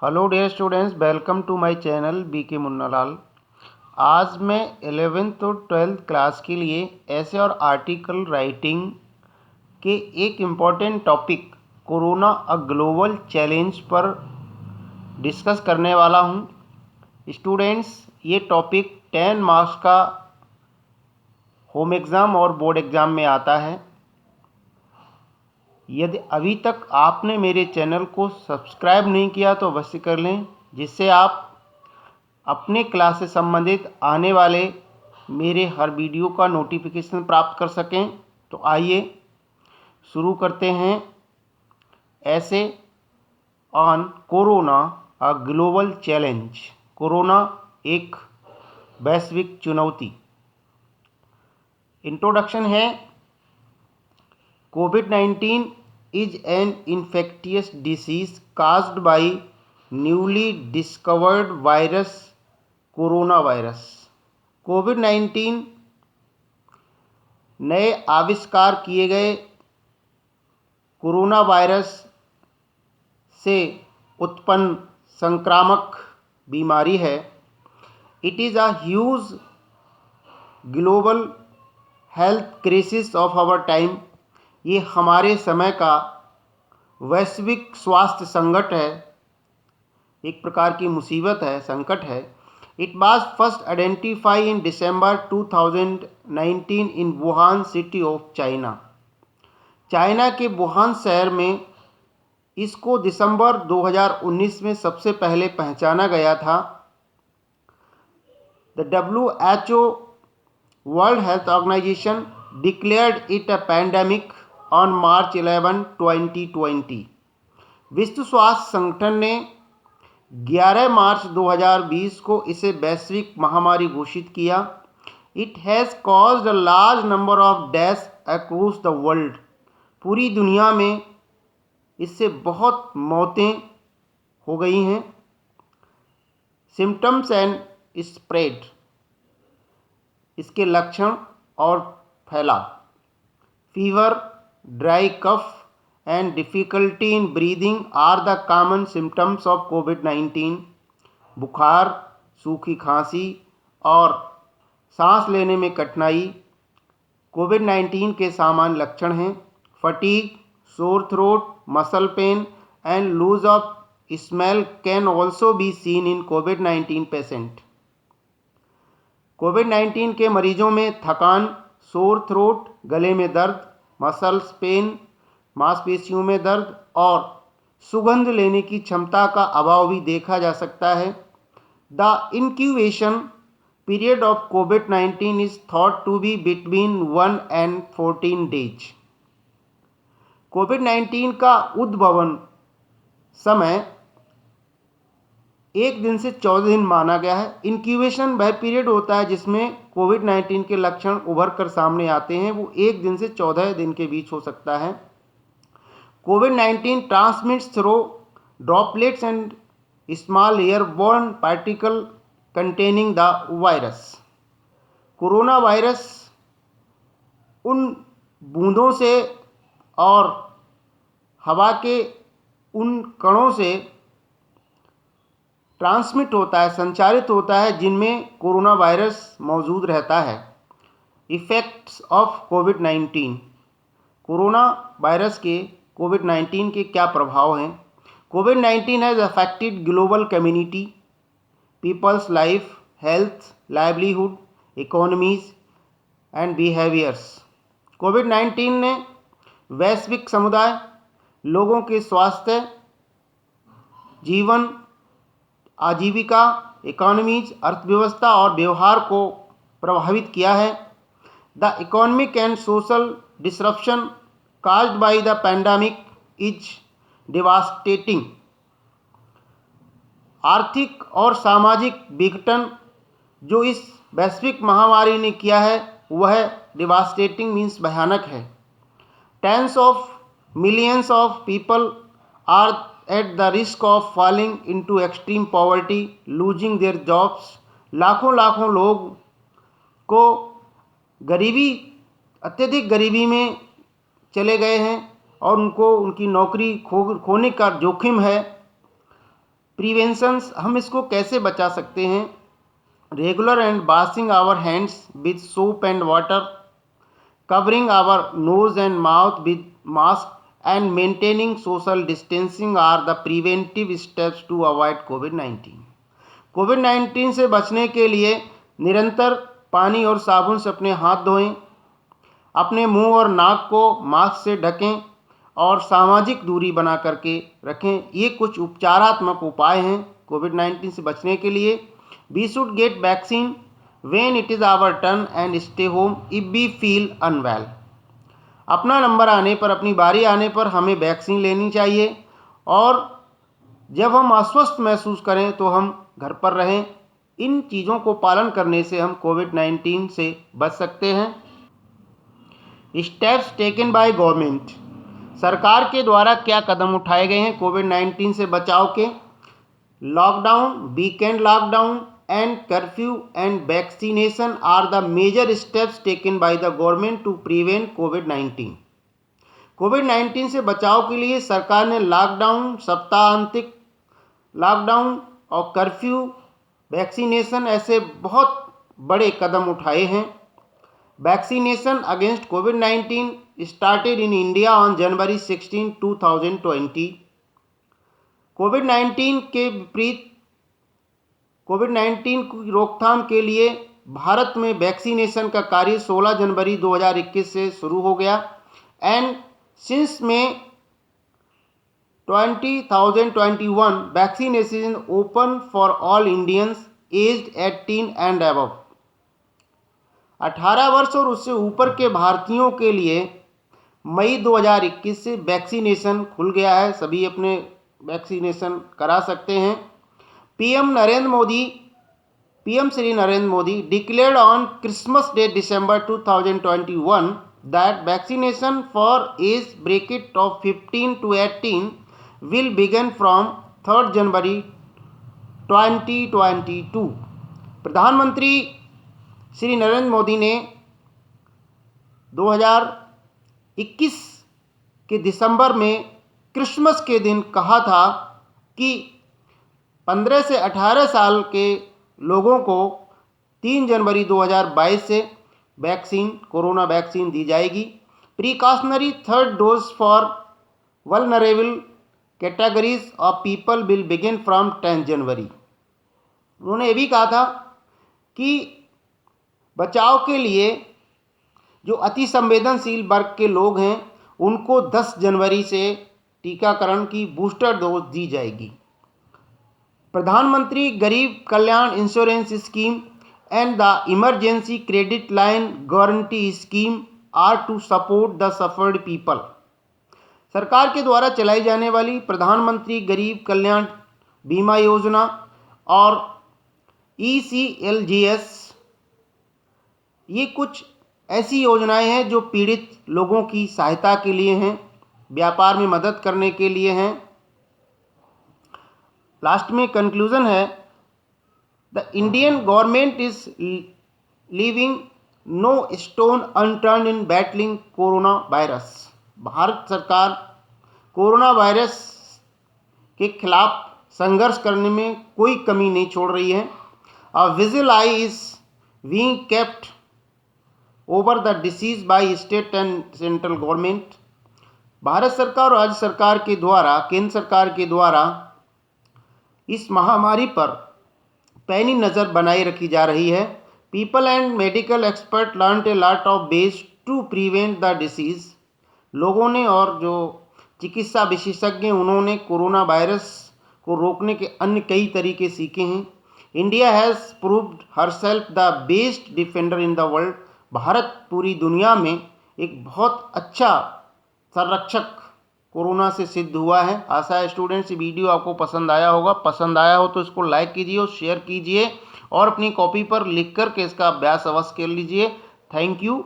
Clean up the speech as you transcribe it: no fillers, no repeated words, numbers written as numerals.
Hello dear students, welcome to my channel BK Munnalal. आज मैं 11th और 12th क्लास के लिए ऐसे और आर्टिकल राइटिंग के एक important topic corona a global challenge पर डिस्कस करने वाला हूं। स्टूडेंट्स, ये टॉपिक 10 मार्क्स का होम एग्ज़ाम और बोर्ड एग्ज़ाम में आता है। यदि अभी तक आपने मेरे चैनल को सब्सक्राइब नहीं किया तो अवश्य कर लें, जिससे आप अपने क्लास से संबंधित आने वाले मेरे हर वीडियो का नोटिफिकेशन प्राप्त कर सकें। तो आइए शुरू करते हैं। ऐसे on corona a global challenge. Corona एक वैश्विक चुनौती। इंट्रोडक्शन है। COVID-19 is an infectious disease caused by newly discovered virus coronavirus। COVID-19 नए आविष्कार किए गए कोरोना वायरस से उत्पन्न संक्रामक बीमारी है। It is a huge global health crisis of our time. ये हमारे समय का वैश्विक स्वास्थ्य संकट है, एक प्रकार की मुसीबत है, संकट है। It was first identify in December 2019 in Wuhan city of China. China के वुहान शहर में इसको दिसंबर 2019 में सबसे पहले पहचाना गया था। The WHO world health organization declared it a pandemic on March 11, 2020। विश्व स्वास्थ्य संगठन ने 11 मार्च 2020 को इसे वैश्विक महामारी घोषित किया। It has caused a large number of deaths across the world. पूरी दुनिया में इससे बहुत मौतें हो गई हैं। सिम्टम्स एंड स्प्रेड, इसके लक्षण और फैलाव। Fever, dry cough and difficulty in breathing are the common symptoms of COVID-19। बुखार, सूखी खांसी और सांस लेने में कठिनाई COVID-19 के सामान्य लक्षण हैं। Fatigue, sore throat, muscle pain and loose of smell can also be seen in COVID-19 patient. COVID-19 के मरीजों में थकान, सोर थ्रोट, गले में दर्द, मसल्स पेन, मांसपेशियों में दर्द और सुगंध लेने की क्षमता का अभाव भी देखा जा सकता है। The incubation period of COVID-19 is thought to be between 1 and 14 days। COVID-19 का उद्भवन समय 1 दिन से 14 दिन माना गया है। इंक्यूबेशन वह पीरियड होता है जिसमें COVID-19 के लक्षण उभर कर सामने आते हैं, वो 1 दिन से 14 दिन के बीच हो सकता है। COVID-19 transmits through droplets and small airborne particle containing the virus। Corona virus उन बूंदों से और हवा के उन कणों से ट्रांसमिट होता है, संचारित होता है, जिनमें कोरोना वायरस मौजूद रहता है। Effects of COVID-19। Corona virus के COVID-19 के क्या प्रभाव हैं? COVID-19 has affected global community, people's life, health, livelihood, economies and behaviours. COVID-19 ने वैश्विक समुदाय, लोगों के स्वास्थ्य, जीवन, आजीविका, इकोनॉमीज, अर्थव्यवस्था और व्यवहार को प्रभावित किया है। The economic and social disruption caused by the pandemic is devastating। आर्थिक और सामाजिक विघटन जो इस वैश्विक महामारी ने किया है वह devastating मीन्स भयानक है। Tens of millions of people are at the risk of falling into extreme poverty, losing their jobs। लाखों लाखों लोग को गरीबी, अत्यधिक गरीबी में चले गए हैं और उनको उनकी नौकरी खोने का जोखिम है। प्रिवेंशंस, हम इसको कैसे बचा सकते हैं? Regular and washing our hands with soap and water, covering our nose and mouth with mask, and maintaining social distancing are the preventive steps to avoid COVID-19. कोविड-19 से बचने के लिए निरंतर पानी और साबुन से अपने हाथ धोएं, अपने मुंह और नाक को मास्क से ढकें और सामाजिक दूरी बना करके रखें। ये कुछ उपचारात्मक उपाय हैं कोविड-19 से बचने के लिए। We should get vaccine when it is our turn and stay home if we feel unwell. अपना नंबर आने पर, अपनी बारी आने पर हमें वैक्सीन लेनी चाहिए और जब हम अस्वस्थ महसूस करें तो हम घर पर रहें। इन चीज़ों को पालन करने से हम कोविड-19 से बच सकते हैं। स्टेप्स टेकन बाय गवर्नमेंट, सरकार के द्वारा क्या कदम उठाए गए हैं कोविड-19 से बचाव के? Lockdown, weekend lockdown and curfew and vaccination are the major steps taken by the government to prevent COVID-19. कोविड-19 से बचाव के लिए सरकार ने लॉकडाउन, सप्ताहांतिक लॉकडाउन और कर्फ्यू, वैक्सीनेशन ऐसे बहुत बड़े कदम उठाए हैं। Vaccination against covid started in India on January 16, 2020। कोविड-19 के विपरीत कोविड-19 की रोकथाम के लिए भारत में वैक्सीनेशन का कार्य 16 जनवरी 2021 से शुरू हो गया एंड सिंस में 2021 vaccination open for all Indians aged 18 and above. 18 वर्ष और उससे ऊपर के भारतीयों के लिए मई 2021 से वैक्सीनेशन खुल गया है। सभी अपने वैक्सीनेशन करा सकते हैं। PM Shri Narendra Modi declared on Christmas Day December 2021 that vaccination for age bracket of 15 to 18 will begin from 3rd January 2022। प्रधानमंत्री श्री नरेंद्र मोदी ने 2021 के दिसंबर में क्रिसमस के दिन कहा था कि 15 से 18 साल के लोगों को 3 जनवरी 2022 से कोरोना वैक्सीन दी जाएगी। Precautionary third dose for vulnerable categories of people will begin from 10 जनवरी। उन्होंने ये भी कहा था कि बचाव के लिए जो अति संवेदनशील वर्ग के लोग हैं उनको 10 जनवरी से टीकाकरण की बूस्टर डोज दी जाएगी। प्रधानमंत्री गरीब कल्याण insurance scheme and the emergency credit line guarantee scheme are to support the suffered people. सरकार के द्वारा चलाई जाने वाली प्रधानमंत्री गरीब कल्याण बीमा योजना और ECLGS, ये कुछ ऐसी योजनाएं हैं जो पीड़ित लोगों की सहायता के लिए हैं, व्यापार में मदद करने के लिए हैं। लास्ट में कंक्लूजन है, the Indian government is leaving no stone unturn in battling corona virus. Bharat सरकार कोरोना वायरस के खिलाफ संघर्ष करने में कोई कमी नहीं छोड़ रही है। A vigil eye is being kept over the disease by state and central government. Bharat सरकार और राज्य सरकार के द्वारा, केंद्र सरकार के द्वारा इस महामारी पर पैनी नज़र बनाए रखी जा रही है। People and medical expert learned a lot of ways to prevent the disease. लोगों ने और जो चिकित्सा विशेषज्ञ उन्होंने कोरोना वायरस को रोकने के अन्य कई तरीके सीखे हैं। India has proved herself the best defender in the world. Bharat पूरी दुनिया में एक बहुत अच्छा संरक्षक कोरोना से सिद्ध हुआ है। आशा है स्टूडेंट्स ये वीडियो आपको पसंद आया होगा। पसंद आया हो तो इसको लाइक कीजिए और शेयर कीजिए और अपनी कॉपी पर लिख कर के इसका अभ्यास अवश्य कर लीजिए। Thank you.